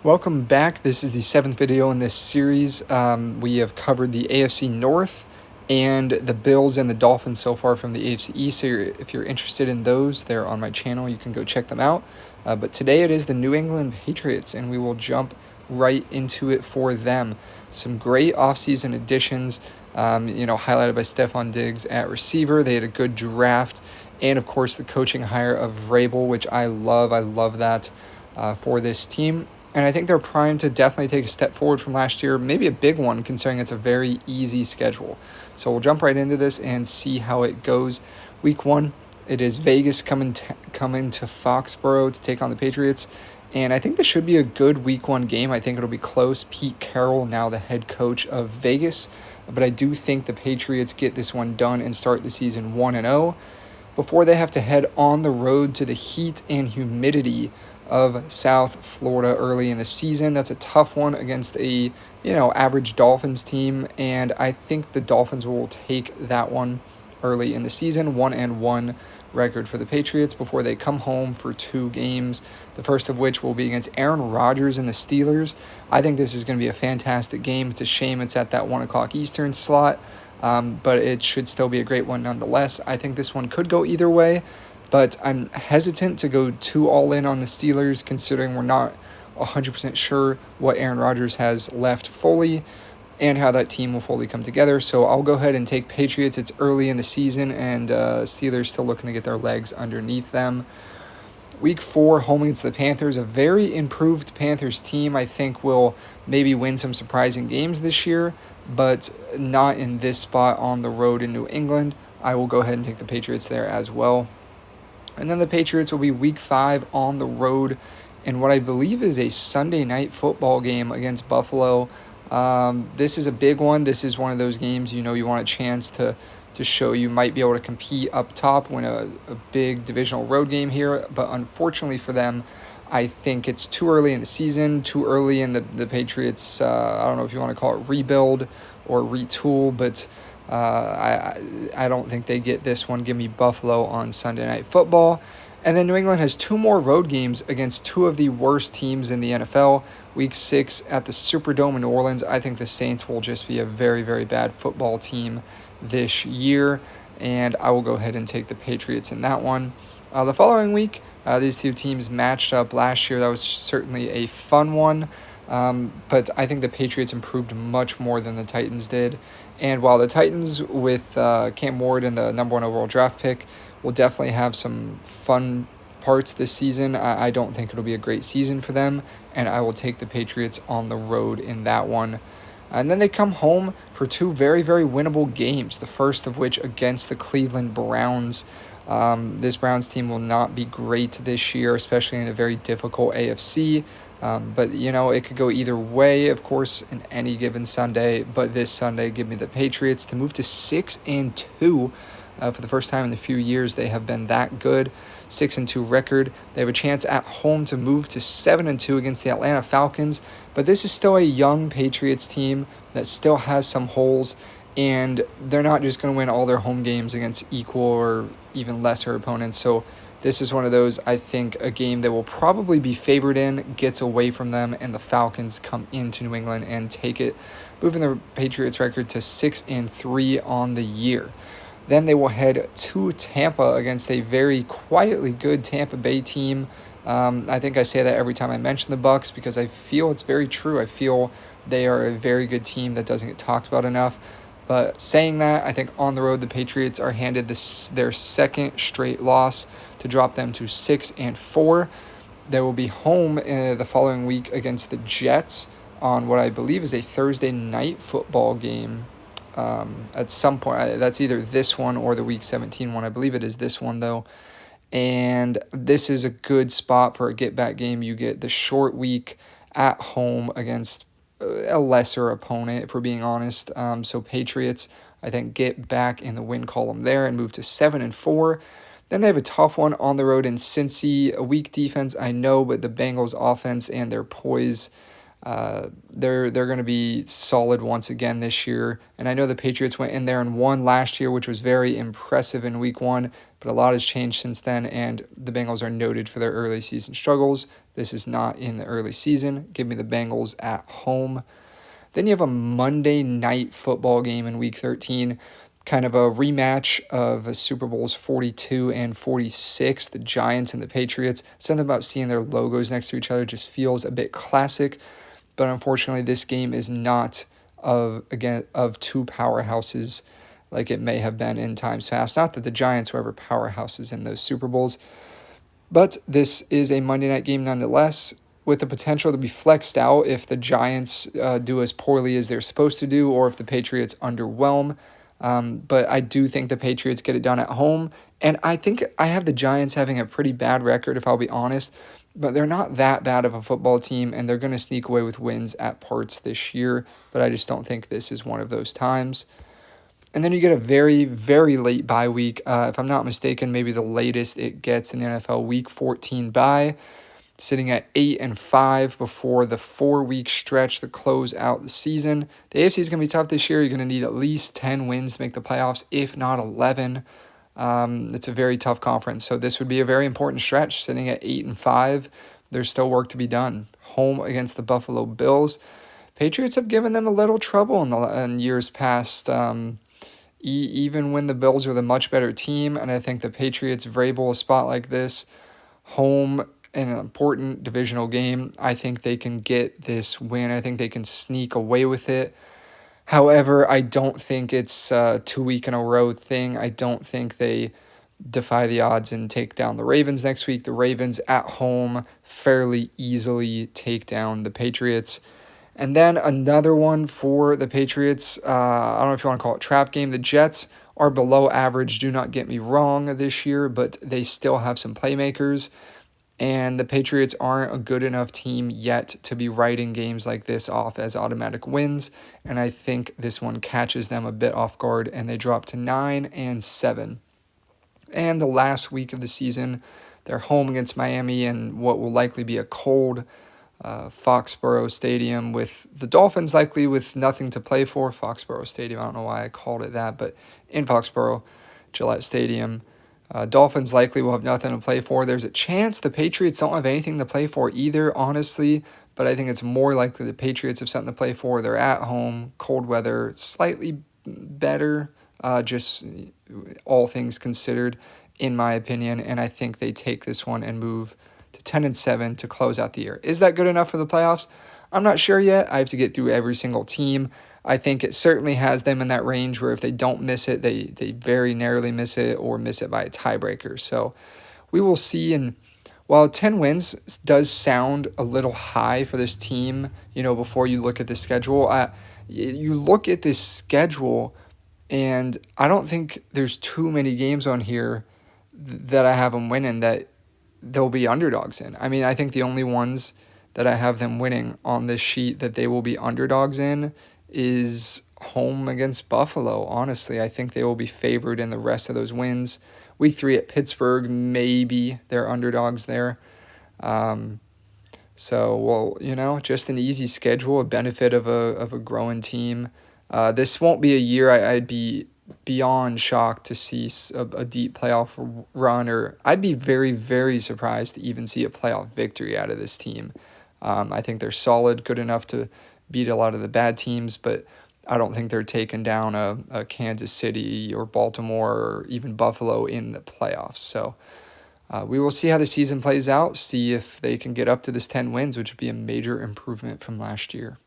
Welcome back. This is the seventh video in this series. We have covered the AFC North and the Bills and the Dolphins so far from the AFC East. So if you're interested in those, they're on my channel. You can go check them out. But today it is the New England Patriots, and we will jump right into it for them. Some great offseason additions, highlighted by Stephon Diggs at receiver. They had a good draft, and of course the coaching hire of Vrabel, which I love. I love that for this team. And I think they're primed to definitely take a step forward from last year, maybe a big one considering it's a very easy schedule. So we'll jump right into this and see how it goes. Week 1, it is Vegas coming to Foxborough to take on the Patriots. And I think this should be a good Week 1 game. I think it'll be close. Pete Carroll, now the head coach of Vegas. But I do think the Patriots get this one done and start the season 1-0 before they have to head on the road to the heat and humidity of South Florida early in the season. That's a tough one against a, average Dolphins team, and I think the Dolphins will take that one early in the season. 1-1 record for the Patriots before they come home for 2 games, the first of which will be against Aaron Rodgers and the Steelers. I think this is going to be a fantastic game. It's a shame it's at that 1 o'clock Eastern slot, but it should still be a great one nonetheless. I think this one could go either way, but I'm hesitant to go too all in on the Steelers considering we're not 100% sure what Aaron Rodgers has left fully and how that team will fully come together. So I'll go ahead and take Patriots. It's early in the season, and Steelers still looking to get their legs underneath them. Week 4, home against the Panthers, a very improved Panthers team. I think will maybe win some surprising games this year, but not in this spot on the road in New England. I will go ahead and take the Patriots there as well. And then the Patriots will be Week 5 on the road in what I believe is a Sunday night football game against Buffalo. This is a big one. This is one of those games, you want a chance to show you might be able to compete up top, win a big divisional road game here. But unfortunately for them, I think it's too early in the season, too early in the Patriots, I don't know if you want to call it rebuild or retool, but I don't think they get this one. Give me Buffalo on Sunday Night Football. And then New England has 2 more road games against 2 of the worst teams in the NFL. Week 6 at the Superdome in New Orleans. I think the Saints will just be a very, very bad football team this year, and I will go ahead and take the Patriots in that one. The following week, these 2 teams matched up last year. That was certainly a fun one. But I think the Patriots improved much more than the Titans did. And while the Titans with Cam Ward and the number 1 overall draft pick will definitely have some fun parts this season, I don't think it'll be a great season for them. And I will take the Patriots on the road in that one. And then they come home for 2 very, very winnable games, the first of which against the Cleveland Browns. This Browns team will not be great this year, especially in a very difficult AFC. But, it could go either way, of course, in any given Sunday. But this Sunday, give me the Patriots to move to 6-2. For the first time in a few years, they have been that good. 6-2 record. They have a chance at home to move to 7-2 against the Atlanta Falcons. But this is still a young Patriots team that still has some holes, and they're not just going to win all their home games against equal or even lesser opponents. So this is one of those, I think, a game that will probably be favored in, gets away from them, and the Falcons come into New England and take it, moving the Patriots record to 6-3 on the year. Then they will head to Tampa against a very quietly good Tampa Bay team. I think I say that every time I mention the Bucs because I feel it's very true. I feel they are a very good team that doesn't get talked about enough. But saying that, I think on the road the Patriots are handed their second straight loss to drop them to 6-4. They will be home the following week against the Jets on what I believe is a Thursday night football game. At some point, that's either this one or the Week 17 one. I believe it is this one, though. And this is a good spot for a get-back game. You get the short week at home against a lesser opponent, if we're being honest. So Patriots, I think, get back in the win column there and move to 7-4. Then they have a tough one on the road in Cincy. A weak defense, I know, but the Bengals' offense and their poise They're going to be solid once again this year. And I know the Patriots went in there and won last year, which was very impressive in week one, but a lot has changed since then, and the Bengals are noted for their early season struggles. This is not in the early season. Give me the Bengals at home. Then you have a Monday night football game in week 13, kind of a rematch of Super Bowls 42 and 46, the Giants and the Patriots. Something about seeing their logos next to each other just feels a bit classic, but unfortunately this game is not of two powerhouses like it may have been in times past. Not that the Giants were ever powerhouses in those Super Bowls, but this is a Monday night game nonetheless, with the potential to be flexed out if the Giants do as poorly as they're supposed to do, or if the Patriots underwhelm. But I do think the Patriots get it done at home, and I think I have the Giants having a pretty bad record, if I'll be honest. But they're not that bad of a football team, and they're going to sneak away with wins at parts this year. But I just don't think this is one of those times. And then you get a very, very late bye week. If I'm not mistaken, maybe the latest it gets in the NFL, week 14 bye, sitting at 8-5 before the 4-week stretch to close out the season. The AFC is going to be tough this year. You're going to need at least 10 wins to make the playoffs, if not 11. It's a very tough conference, so this would be a very important stretch. Sitting at 8-5, there's still work to be done. Home against the Buffalo Bills. Patriots have given them a little trouble in years past. Even when the Bills are the much better team, and I think the Patriots, Vrabel, a spot like this, home in an important divisional game, I think they can get this win. I think they can sneak away with it. However, I don't think it's a 2-week in a row thing. I don't think they defy the odds and take down the Ravens next week. The Ravens at home fairly easily take down the Patriots. And then another one for the Patriots. I don't know if you want to call it trap game. The Jets are below average, do not get me wrong, this year, but they still have some playmakers. And the Patriots aren't a good enough team yet to be writing games like this off as automatic wins. And I think this one catches them a bit off guard, and they drop to 9-7. And the last week of the season, they're home against Miami in what will likely be a cold Foxborough Stadium, with the Dolphins likely with nothing to play for. Foxborough Stadium, I don't know why I called it that, but in Foxborough, Gillette Stadium. Dolphins likely will have nothing to play for. There's a chance the Patriots don't have anything to play for either, honestly, but I think it's more likely the Patriots have something to play for. They're at home, cold weather, slightly better, just all things considered, in my opinion, and I think they take this one and move to 10-7 to close out the year. Is that good enough for the playoffs? I'm not sure yet. I have to get through every single team. I think it certainly has them in that range where if they don't miss it, they very narrowly miss it or miss it by a tiebreaker. So we will see. And while 10 wins does sound a little high for this team, before you look at the schedule, you look at this schedule, and I don't think there's too many games on here that I have them winning that they'll be underdogs in. I mean, I think the only ones that I have them winning on this sheet that they will be underdogs in is home against Buffalo. Honestly, I think they will be favored in the rest of those wins. Week 3 at Pittsburgh, maybe they're underdogs there. Just an easy schedule, a benefit of a growing team. This won't be a year I'd be beyond shocked to see a deep playoff run, or I'd be very, very surprised to even see a playoff victory out of this team. I think they're solid, good enough to beat a lot of the bad teams, but I don't think they're taking down a Kansas City or Baltimore or even Buffalo in the playoffs. So we will see how the season plays out, see if they can get up to this 10 wins, which would be a major improvement from last year.